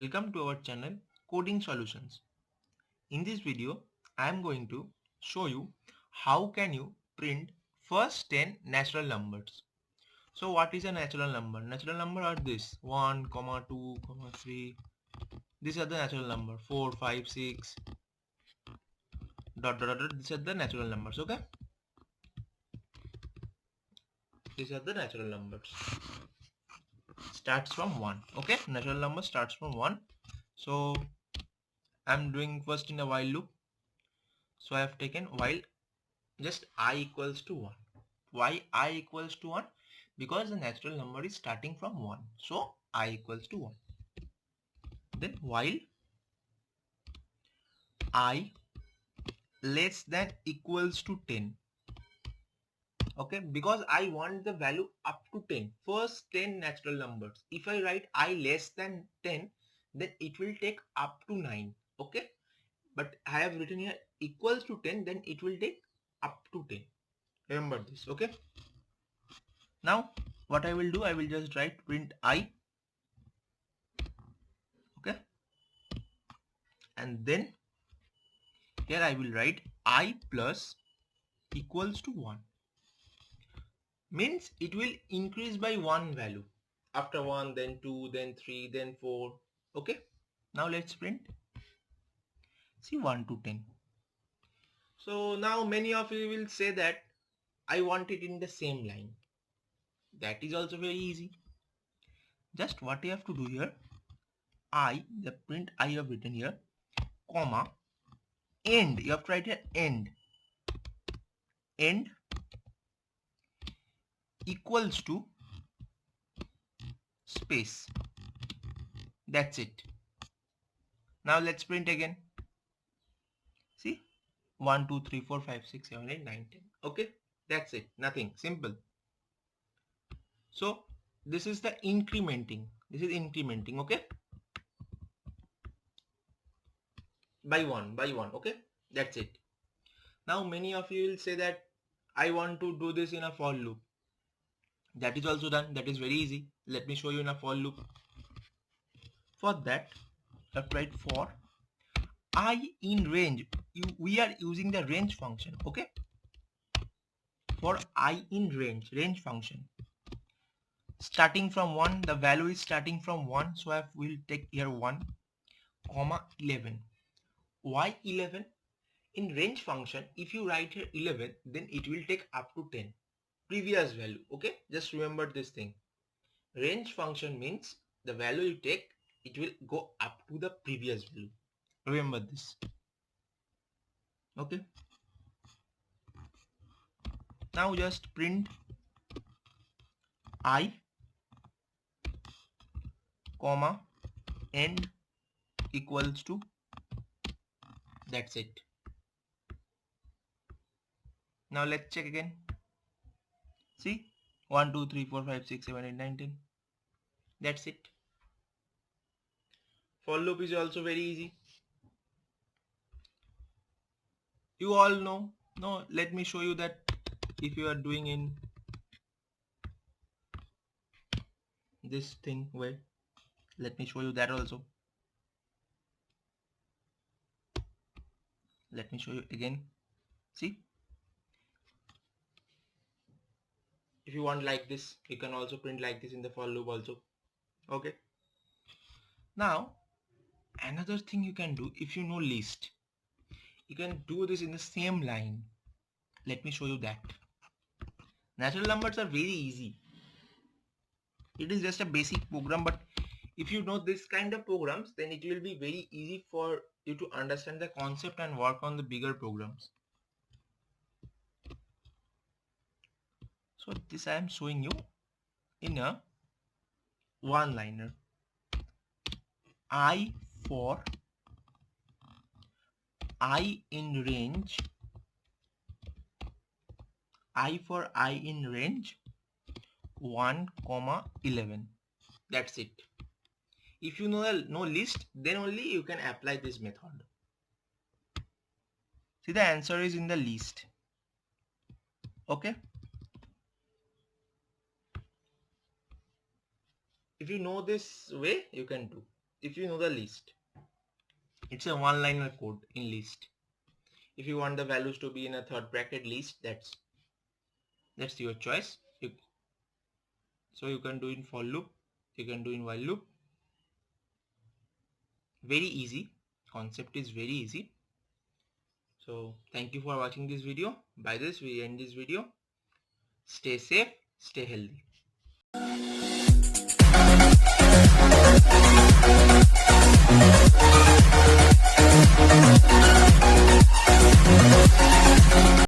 Welcome to our channel Coding Solutions. In this video, I am going to show you how can you print first 10 natural numbers. So what is a natural number? Natural number are this 1, 2, 3. These are the natural number 4, 5, 6 dot dot dot. These are the natural numbers. Okay. These are the natural numbers. Starts from 1. Okay. Natural number starts from 1. So I'm doing first in a while loop. So I have taken while just I equals to 1. Why I equals to 1? Because the natural number is starting from 1. So I equals to 1. Then while I less than equals to 10. Okay, because I want the value up to 10. First 10 natural numbers. If I write I less than 10, then it will take up to 9. Okay, but I have written here equals to 10, then it will take up to 10. Remember this. Okay. Now what I will do, I will just write print I. Okay, and then here I will write I plus equals to 1. Means it will increase by one value. After 1, then 2, then 3, then 4. Okay. Now let's print. See 1 to 10. So now many of you will say that I want it in the same line. That is also very easy. Just what you have to do here, the print I have written here, comma, end. You have to write here end. End equals to space. That's it. Now let's print again. See 1, 2, 3, 4, 5, 6, 7, 8, 9, 10. Okay, that's it. Nothing. Simple. So this is the incrementing. This is incrementing. Okay, by one. Okay, that's it. Now many of you will say that I want to do this in a for loop. That is also done. That is very easy. Let me show you in a for loop. For that, you have to write for I in range. We are using the range function. Okay, for I in range function, starting from 1, the value is starting from 1, so I will take here 1 comma 11. Why 11? In range function, if you write here 11, then it will take up to 10 previous value. Okay, just remember this thing. Range function means the value you take, it will go up to the previous value. Remember this. Okay, now just print I comma end equals to, that's it. Now let's check again. See 1, 2, 3, 4, 5, 6, 7, 8, 9, 10. That's it. For loop is also very easy. You all know. No, let me show you that if you are doing in this thing way. Let me show you that also. Let me show you again. See, if you want like this, you can also print like this in the for loop also. Okay. Now another thing you can do, if you know list, you can do this in the same line. Let me show you that. Natural numbers are very easy. It is just a basic program, but if you know this kind of programs, then it will be very easy for you to understand the concept and work on the bigger programs. So this I am showing you in a one-liner. I for I in range. I for I in range 1, 11. That's it. If you know list, then only you can apply this method. See, the answer is in the list. Okay. If you know this way, you can do. if you know the list, it's a one-liner code in list. If you want the values to be in a third bracket list, that's your choice. So you can do in for loop, you can do in while loop. Very easy. Concept is very easy. So thank you for watching this video. By this we end this video. Stay safe, stay healthy.